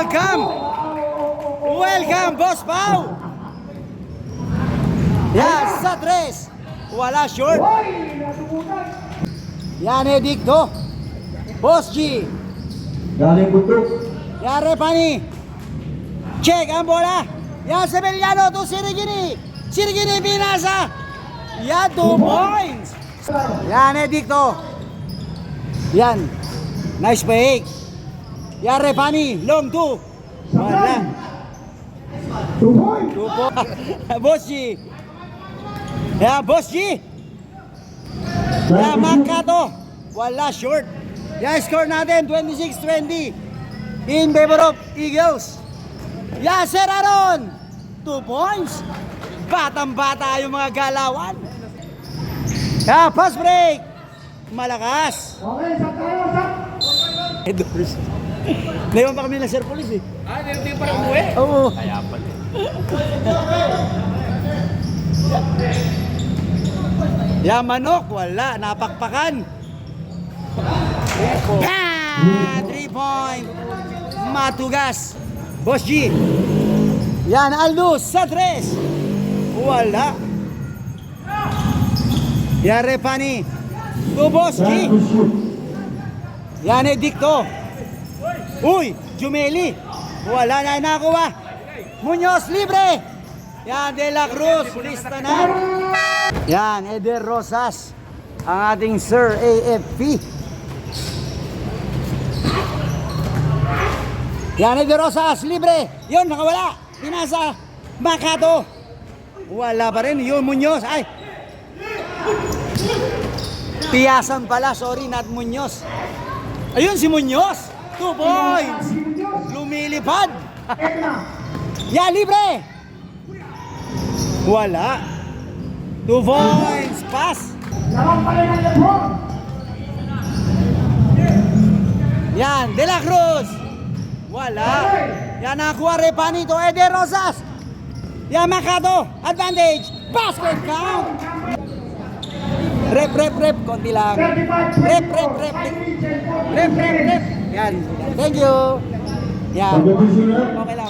Welcome! Welcome, Boss Pau! Yan, sa tres. Wala short. Yan, Edicto. Boss G. Galing butok. Yan, Repani. Check ang bola. Yan, Sebeliano to Sirigini. Sirigini, binasa. Yan, 2 points. Yan, Edicto. Yan. Nice fake. Yan, Repani. Long 2. Wala. 2 points. 2 points. Boss G. Yan, Boss G. Yan, Makato. Wala short. Yan, score natin 26-20 in favor of Eagles. Yan, Sir Aaron. 2 points. Batang-bata yung mga galawan. Yan, fast break. Malakas. Okay, sab tayo, sab. Edors. Ngayon pa kami na Sir Police eh. Hindi pa rin umuwi? Oo. Kaya pala. Yan, Manok. Wala. Napakpakan. Ah, 3 point. Matugas. Boss G. Yan, Aldous sa 3. Wala. Yan, Repani. To Boss G. Yan, Edicto. Uy, Jumeli. Wala na nakuha. Muñoz, libre. Yan, De La Cruz. Lista na. Yan, Eder Rosas. Ang ating Sir AFP. Yan, Eder Rosas, libre. Yun, nakawala. Pinasa. Makato. Wala pa rin. Yun, Muñoz. Ay. Piyasan pala. Sorry, not Muñoz. Ayun, si Muñoz. 2 points. Lumilipad. Yan, libre. Wala. 2 points. Pass. Laban pa rin ang Lebron. Yan, De La Cruz. Wala. Yan, nakakuha Repani to Eder Rosas. Yan, Makato. Advantage. Basket count. Rep. Konti lang. Rep. Yan. Thank you. Yan. Okay lang.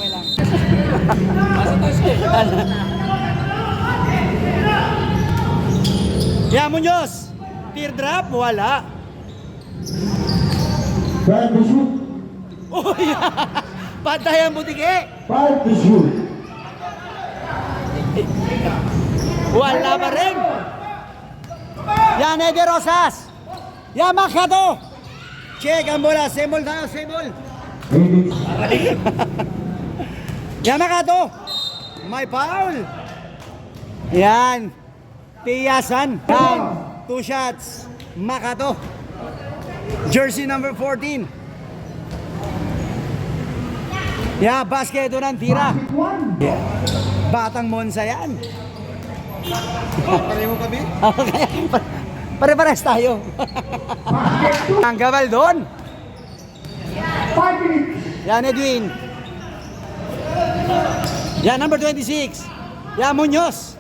Yan, Muñoz. Teardrop. Wala. Time to shoot. Uy, patay ang butike. 5 to shoot. Wala pa rin. Yan, Eder Rosas. Yan, Makato. Check ang bola. Semol tayo, semol. Yan, Makato. May foul. Yan. Tiyasan. Yan. 2 shots. Makato. Jersey number 14. Yeah, basket ito ng tira. Yeah. Batang Monza yan. Pareho kami? Okay. Pare-pares tayo. Ang gabal doon. 5 minutes. Yan, Edwin. Yan, number 26. Yan, Muñoz.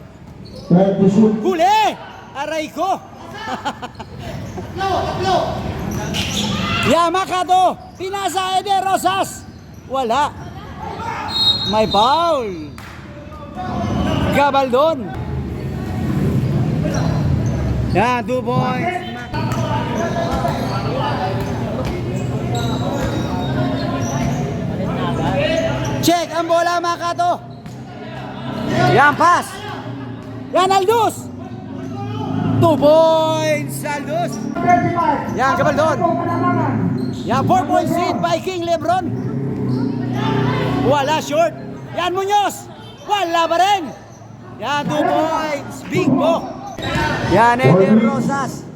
Time to shoot. Huli! Aray ko. Yan, Makato. Pinasa Eder Rosas. Wala. May foul. Gabal doon. Yan, 2 points. Check ang bola, Makato. Yan, pass. Yan, Aldous. 2 points, Aldous. 35. Yan, gabal doon. Yan, 4 points lead by King Lebron. Wala short. Yan, Muñoz. Wala pa rin. Yan, 2 points. Big Bo. Yan, Eder Rosas.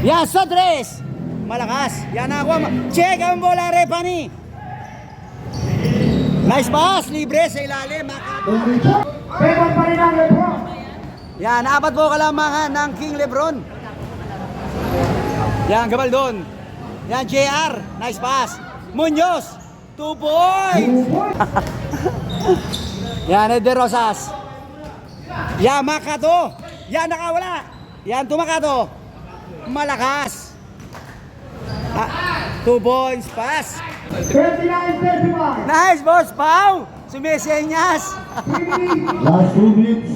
Yan, sa 3. Malakas. Yan, nakuha. Check ang bola, Repani. Nice pass. Libre sa ilalim. Pebon pa rin ang Lebron. Yan, 4 po kalamangan ng King Lebron. Yan, gabal doon. Yan, JR. Nice pass. Muñoz. 2 points. Yan, Eder Rosas. Yan, Makato. Yan, nakawala. Yan, Makato. Malakas. 2 points, pass. 39-35. Nice, boss, Pau. Sumisenyas. Last 2 minutes.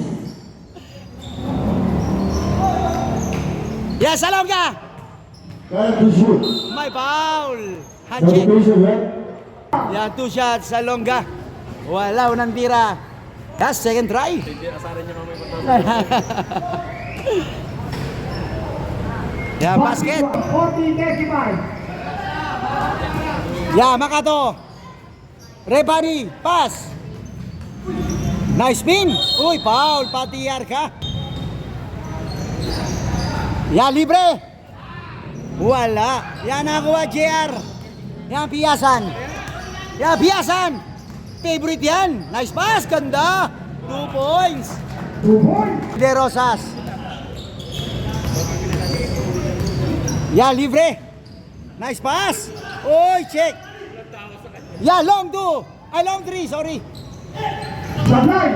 Yes, alam ka. Time to shoot. May foul. Handshake. Celebration, right? Yan, 2 shots sa longga. Wala, unang tira. Yes, second try. Yan, basket. 40-35. Yeah, Makato. Rebani, pass. Nice spin. Uy, foul, patiyar ka. Yeah, libre. Wala. Yan nakuha, JR. Yan, piyasan. Yan, piyasan. Favorite yan. Nice pass, ganda. 2 points. 2 points. De Rosas. Yeah, libre. Nice pass. Uy, check. Yeah, long 2. Ay, long 3, sorry. Supply.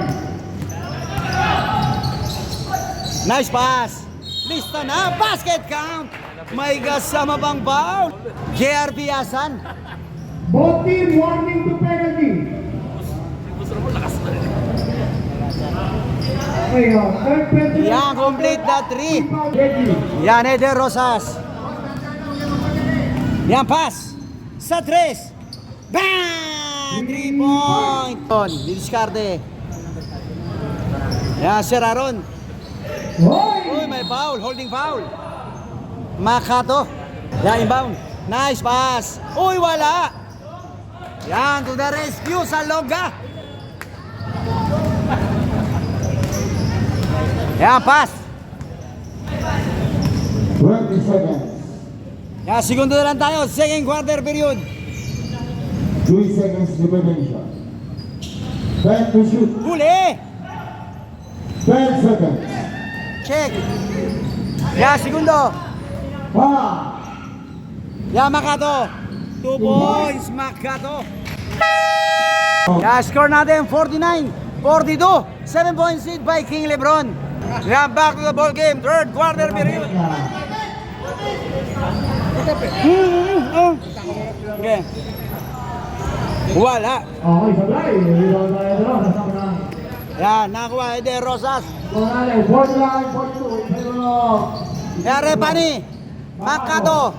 Nice pass. Lista na. Basket count. May kasama pang foul. JR Piasan. Both team warning to penalty. Ayun, third penalty. Yan, complete the 3. Ready. Yan, Eder Rosas. Yan, pass. Sa 3. Bang! 3 point. Didiskarte. Yan, Seraron. Hoy! Uy, may foul. Holding foul. Makato. Yan, inbound. Nice pass. Uy, wala. Yan, to the rescue sa longga. Yan, pass. 20 seconds. Yan, segundo na lang tayo. Second quarter period. 3 seconds to potential. Time to shoot. Huli. 10 seconds. Check. Yan, segundo. 5. Yan, Makato. 2 points, Makato. Yan, score natin 49-42. 7 points lead by King Lebron. Yan, back to the ball game. Third quarter period. Okay. Wala. Okay, sabay. Rebound tayo doon. Nasama na. Yan, nakuha Eder Rosas. Tonale, 49, 42. Pero, Yan, Repani. Makato.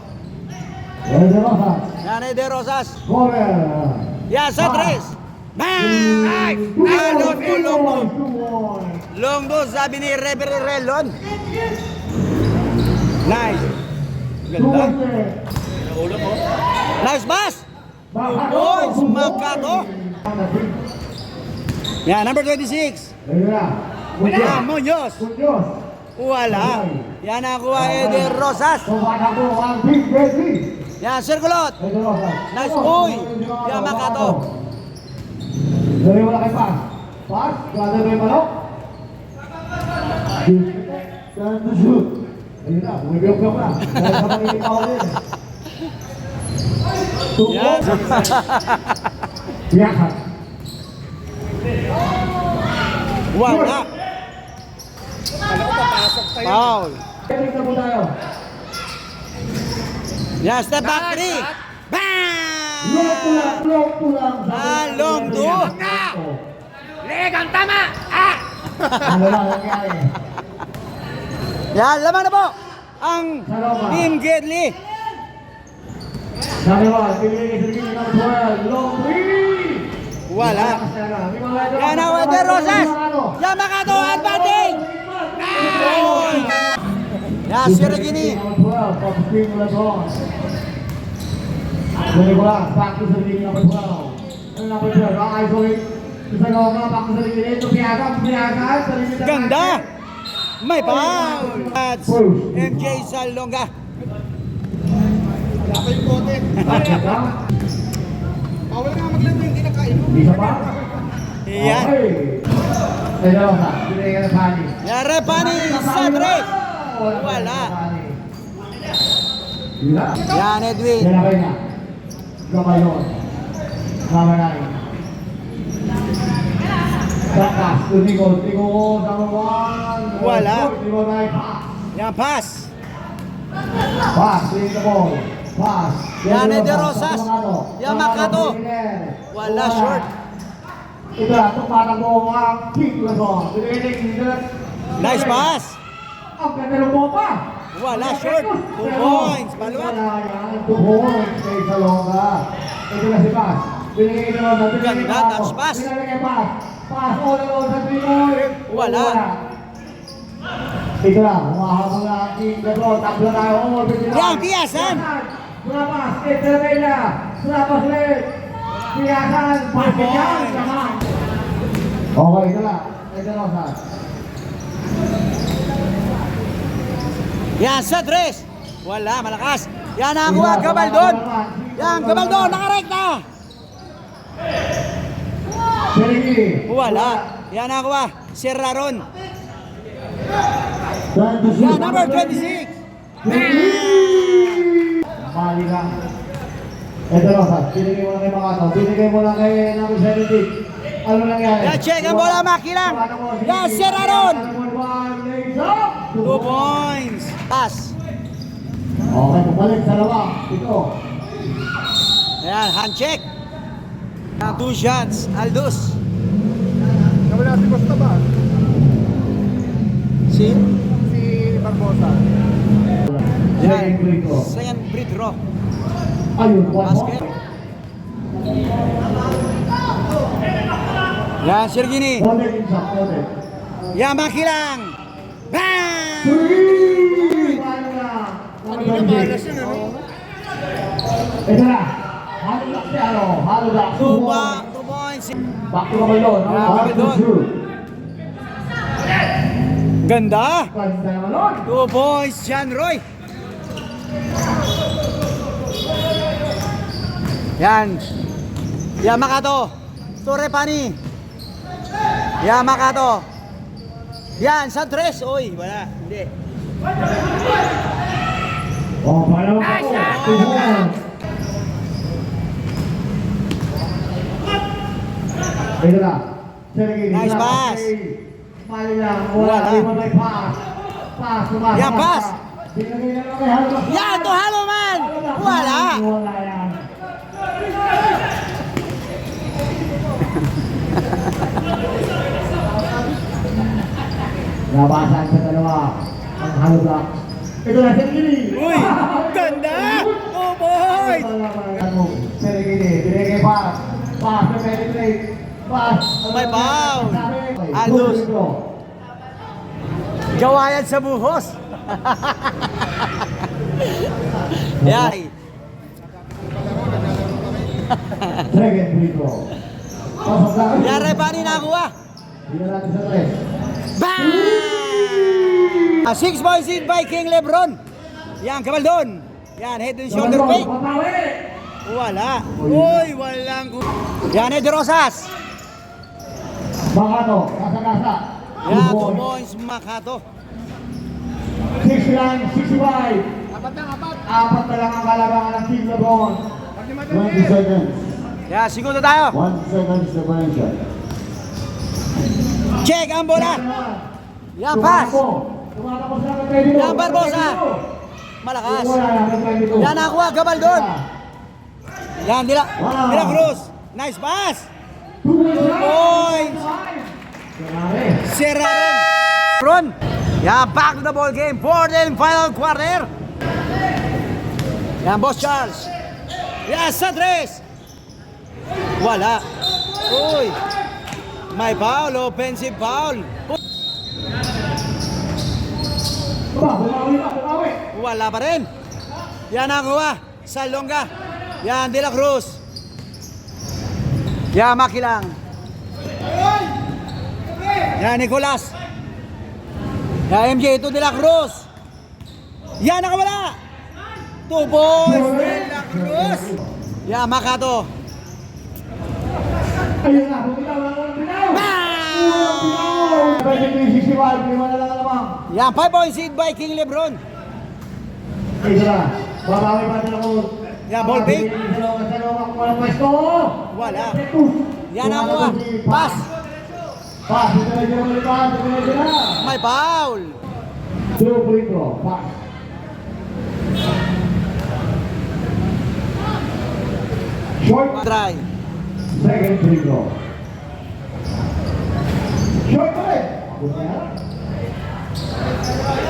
Eder Rosas. Yan, Eder Rosas. Cover. Yan, sa 3. Bang! Longgo. Longgo, sabi ni Reverie Relon. Nice. Ganda. Nice pass. 2 points, Makato. Yan, number 26. Yan, Muñoz. Wala. Yan, nakuha Eder Rosas. Yan, Circulot. Nice boy. Yan, Makato. Dari wala kay pass. Pass, kada may manok. Time to shoot. Ayun na, bumibiyok-biyok na. Dahil sa pangilipaw din. Yan. Biyakan. Wala. Foul. Kaya na po tayo. Yan, step back 3. Bang! Long 2. Legang tama! Ah! Ano lang nangyari? Yan, laman na po ang Team Gedli. Sabi mo, pinili sa team ng 12. Long 3! Wala. Yan ang Eder Rosas. Yan, Makato, advantage. Goal. Yan, si Regini. Back to the league number 12. Number 12, ang isolate. Isa nga nga, back to the league. Ito, piyagan. Sa limit ng Ganda. basket. May foul. That's MJ Salonga. Basket ka? Bawal nga maglaro yung kinakain mo. Isa pa? Yan. Okay. Eder Rosas, binigay ka ng pani. Yan, Repani sa 3. Wala. Yan, Edwin. Sinabay na. Gamayon. Kamanay. Bakas. Tunikod. Tikod. Number 1. Wala. Tikod ay pass. Yan, pass. Pass. Take the ball. Pass. Yan, De Rosas. Yan, Makato. Wala, short. Ito na, tumatakbo ang King Lebron. Nice pass. Ang ganda ng bomba. Wala, short. 2 points. Baluan. Wala yan. 2 points kay Salonga. Ito na si Pass. Binigay ito na. Ganda, touch pass. Binigay Pass. Pass all alone sa 3 points. Wala. Ito na, humahabang na ang King Lebron. Takbo na tayo. Yan, Tiasan. Sulapas, Estrella. Sulapas ulit. Tiasan. Bakit yan? Naman. Okay, ito na. Ito na, Sas. Yan, sa tres. Wala, malakas. Yan ang kuha, Gabaldon. Yan, Gabaldon, nakarekta. Sergi. Wala. Yan ang kuha, Serraron. Dan Yan, number 26. Mali lang. Ito na, Sas. Binigay mo lang kay Makato. Binigay mo lang kay number 17. Ano nangyari? Yan, check ang bola, Makilang. Yan, Serraron. 2 points. Pass. Okay, bumalik sa lawak. Ito. Yan, hand check. 2 shots, Aldous. Nawala si Costa ba? Si? Si Barbosa. Second free throw. Second free throw. Ayun, one Basket. more. Yan, Sergini. Kotek inside, kotek. Yan, Makilang. Bang! Paano na? Kanina malas yun, ano? Ito na. Halo lang si ano. Halo lang. 2 points. Back to Kabaldon. Yeah, Kabaldon. Ganda. Ganda naman nun. 2 points, John Roy. Yan. Yan, Makato. Torre Pani. Yan, Makato. Yan, sa tres. Uy, wala. Hindi. Oh, paano ako? Tubuhan. Ito na. Sergey. Nice pass. Mali lang. Wala. Wala. Di mo may pass. Pass. Tumas. Yan, pass. Binigay na lang kay Halo. Yan, to halo man. Wala. Wala yan. Nabasan sa dalawa. Ang Halo Black. Ito na, Sergey. Uy, ganda. 2 points. Sergey. Binigay pass. Pass. Penetrate. Pass. May foul. Aldous. Gawayan sa buhos. Yan. Second free throw. Pasok lang. Yan, Repani nakuha. Hindi na natin sa tres. Bang! 6 points in by King Lebron. Yan, Kabaldon. Yan, head and shoulder fake. Papawi. Wala. Uy, walang... Yan, De Rosas. Makato. Kasa-kasa. Yan, 2 points, Makato. 69, 65. Apat na, apat. Apat na lang ang kalabangan ng Team Lebron. Pag 20 seconds. Yan, segundo tayo. 1 second separation. Check ang bola. Yan, pass. Tumatakbo sila ng 22. Yan, Barbosa. Malakas. Wala lang ng 22. Yan, nakuha, Gabaldon. Yan, De La Cruz. Nice pass. 2 points. Serraron. Ron. Yan, back to the ball game. Fourth and final quarter. Yan, Boss Charles. Yan, sa tres. Wala. Uy. May foul, offensive foul. Bumawi. Wala pa rin. Yan ang kuha. Salonga. Yan, De La Cruz. Yan, Makilang. Yan, Nicolas. Yan, MJ2, De La Cruz. Yan, nakawala. 2 points, De La Cruz. Yan, Makato. Ayun na, bumitaw na ng binaw. Bang! 23-65, lima na lang alamang. Yan, 5 points hit by King Lebron. Ito na, babawi pa din ako. Yan, ball fake. Sa loob, walang pwesto. Wala. Yan ang kuha. Pass. Pass, ito na dyan ulit pa. Ito na dyan na. May foul. Two free throw, pass. Short. Try. Second free throw. Short pa rin.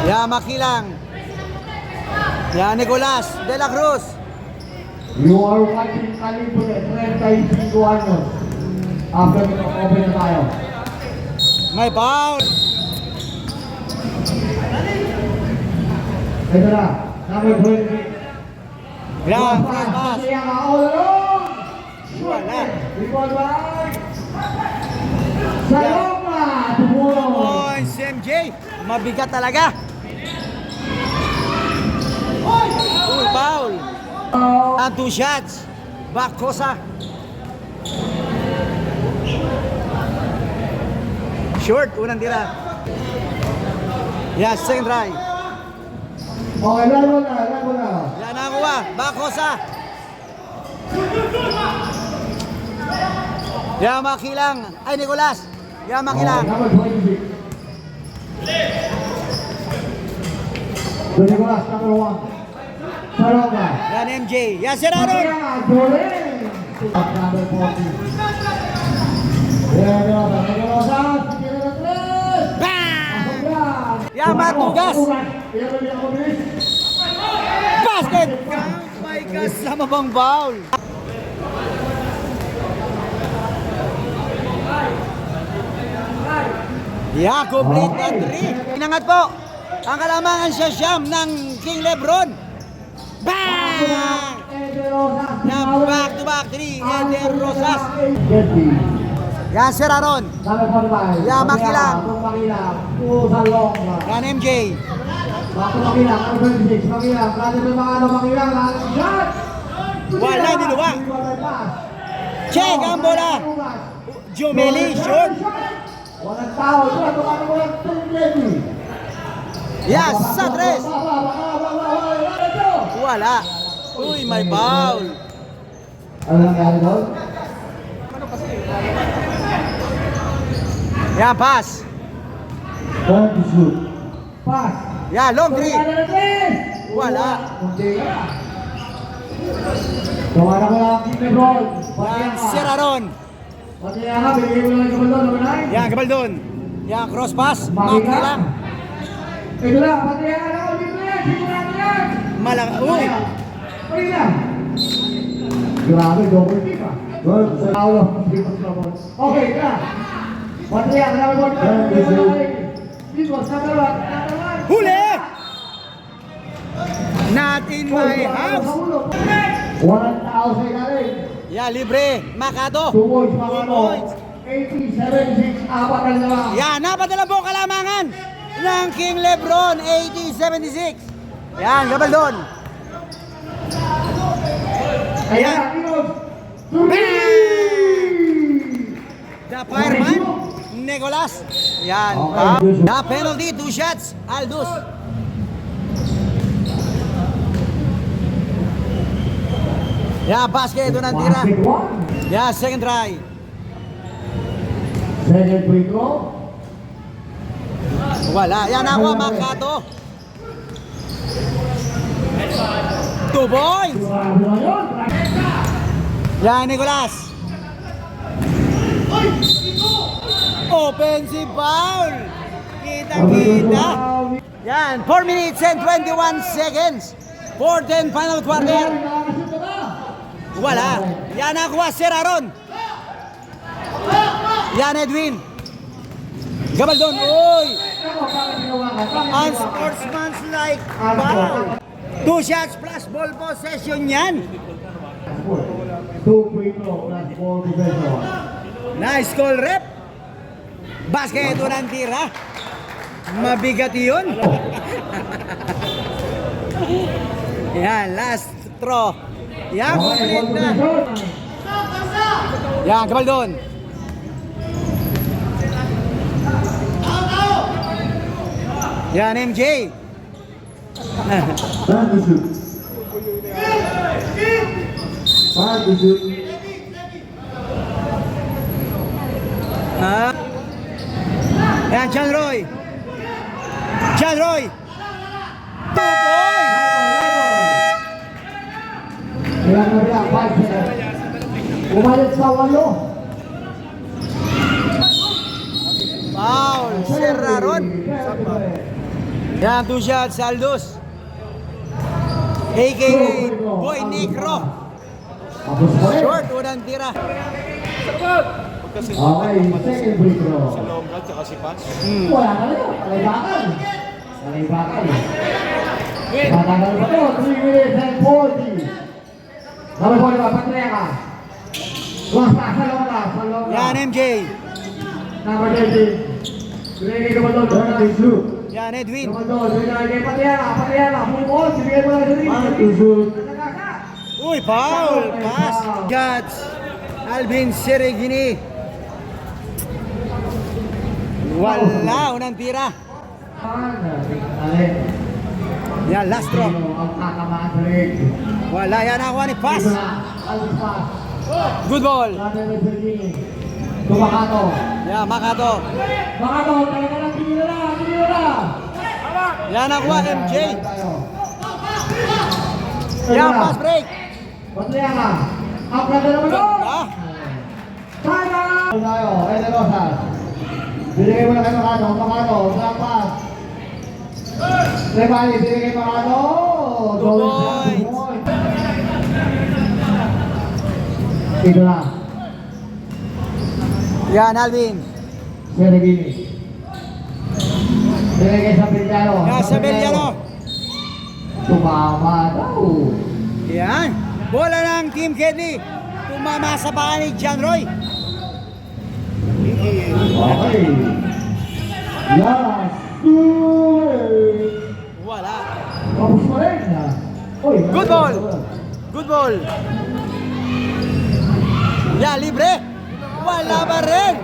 Yan, Makilang. Yan, Nicolas De La Cruz. You are watching Calibre 35 años. After open na tayo. May foul. Ito na. Number 20. Yan, first pass. Kaya ka all along. Wala. Rebound by. Sa loob na. Tumulong. Points, MJ. Mabigat talaga. Uy, foul. And 2 shots. Bakosa. Short, unang tira. Yes, second try. Okay, laro na. Laro na. Yan nakuha. Bakosa. Yan, Makilang. Ay, Nicolas. Yan, Makilang. Number 26. Nicolas, number 1. Sarova. Yan, MJ. Yan, si Raron. Doreen. Number 40. Yan, Rosas. Tigil na 3. Bang! Yan, Matugas. Basket! May kasama bang foul? Yeah, complete na 3. Inangat po. Ang kalamangan siya siyam ng King Lebron. Bang! Yan, back to back 3. Eder Rosas. Yan, si Raron. Yan, Makilang. Yan, MJ. Wala, niluwang. Check ang bola. Jumeli, short. Walang tao. Yes, sa tres. Wala. Uy, may foul. Ano nangyari doon? Yan, pass. Time to shoot. Pass. Yan, long 3. Wala. Tawanan ko lang ang Lebron. Yan, si Raron. Patiya ka, bigay mo lang yung kabal doon, number 9. Yan, Gabaldon. Yan, cross pass. Makilang. Ito lang, patiya ka lang, dito yan, dito natin yan. Malang. Uy. Pari lang. Grabe, double kick ah. Paulo, okay, ito na. Patiya ka lang, dito, sa dalawa, Huli! Not in my house. Walang tao sa ilalim. Yan, libre. Makado. 2 points, 2 mga points. 80-76, apat na lang. Yan, napadala po kalamangan ng King Lebron, 80-76. Yan, Gabaldon. Ayan, The fireman, Nicolas. Yan, the penalty, 2 shots, Aldous. Yan, basket, ito ng tira. basket 1. Yan, second try. Second free throw. Wala. Yan ako, Makato. 2 points. Grabe na yun. Yan, Nicolas. Offensive foul. Kita-kita. Yan, 4 minutes and 21 seconds. 4-10 final quarter. Wala. Yan nakuha si Raron. Yan, Edwin. Gabaldon. Uy. Unsportsmanlike foul. 2 shots plus ball possession yan. 2 free throw plus 4 possession. Nice call, rep. Basket ito ng tira. Mabigat yun. Yan, last throw. Yan, complete na. Yan, Gabaldon. Yan, MJ. Time to shoot. Time to shoot. Ha? Yan, John Roy. John Roy. 2 points. Kaya na bilang 5 seconds. Umalit sa 8. Foul, Sir Aaron. Yan, 2 shots, Aldous. A.K.A. Boy Negro. Tapos pa rin. Short, unang tira. Okay, second free throw. Sa longga, tsaka si Pats. Wala ka na yun. Talaybakan. Talaybakan. Matagal pa to. 3 minutes and 40. Number 45, Patriaka. Wasta sa longga. Sa longga. Yan, MJ. Number 13. Binigay ka ba doon? Time to shoot. Yan, Edwin. Number 2. Binigay kay Patriaka. Patriaka. Full ball. Binigay mo lang sa ring. Time to shoot. Uy, foul. Pass. Shots. Alvin Seregini. Wala, unang tira. Yan, last drop. Ang kakamaan sa ring. Wala, yan ako ni pass. Dito na. Alvis pass. Good ball. Number 13. Tumakato. Yan, Makato. Makato. Talaga lang. Tingin na. Tingin na. Yan ako, MJ. Yan, pass break. Patriaka. Ang ganda naman doon. Ganda. Sana! Tayo, Eden Rosas. Binigay mo na kay Makato. Makato. Saan pass? Rebali. Binigay kay Makato. Two points. Ito na. Yan, Alvin. Seregini. Binigay sa Beliano. Yan, sa Beliano. Tumama daw. Yan. Bola ng Team Kedley. Tumama sa paa ni John Roy. Okay. Last 2. Wala. Tapos pa rin. Uy, Good ball. Good ball. Yan, libre. Wala ba rin?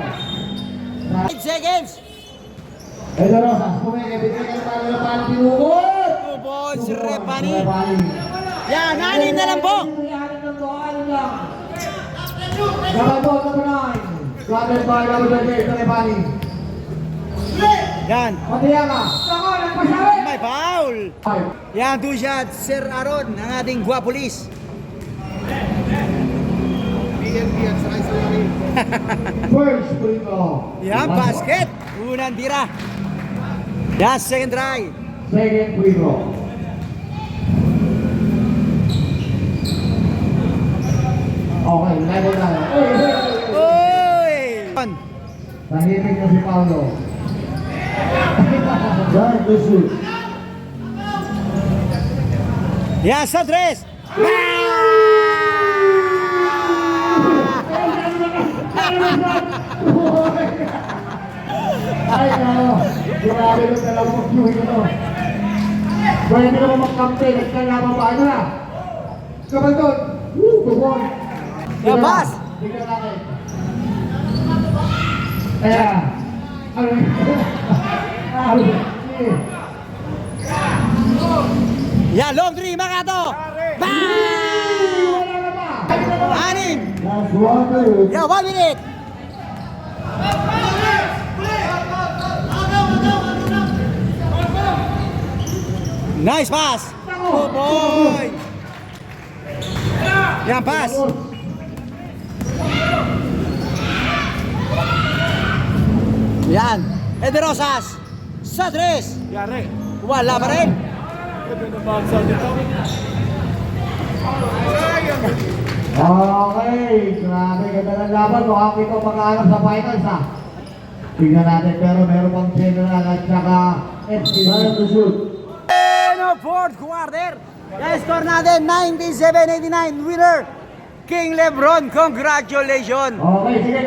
8 seconds. Eden Rosas. Kumeke. Binigay kay Palo. Pinugot. 2 balls, Repani. Repani. Yan, 6 na lang po. Gabado, number 9. Grabe ba, number 28, Repani. Yan. Patriaka. Ako, nagpasabi. May foul. Yan, 2 shots. Sir Aaron, ang ating Guapolis. BNB at saka isa lang rin. First free throw. Yan, basket. Unang tira. Yan, second try. Second free throw. Okay, level tayo. Uy! Tahimik na si Paolo. Time to shoot. Yan, sa tres. Ay, no. Grabe yung dalawang mag-viewing ito. Pwede naman magkampi. Nagkalaman pa. Ano na? Kabaldon. Tubon. Yan, pass. Tingnan natin. Kaya. Ano yun? Yan, long three, Makato. Bang! Anim. Last 1 minute. Yan, 1 minute. Nice pass. 2 points. Yan, pass. Yan. Eden Rosas. Sa tres. Yari. Wala pa rin. Okay, grabe ganda ng laban. Mukhang ito makahanap sa finals ha. Tingnan natin, pero meron pang general at saka Time to shoot. End of fourth quarter. Score natin 97-89. Winner, King Lebron. Congratulations. Okay, sige.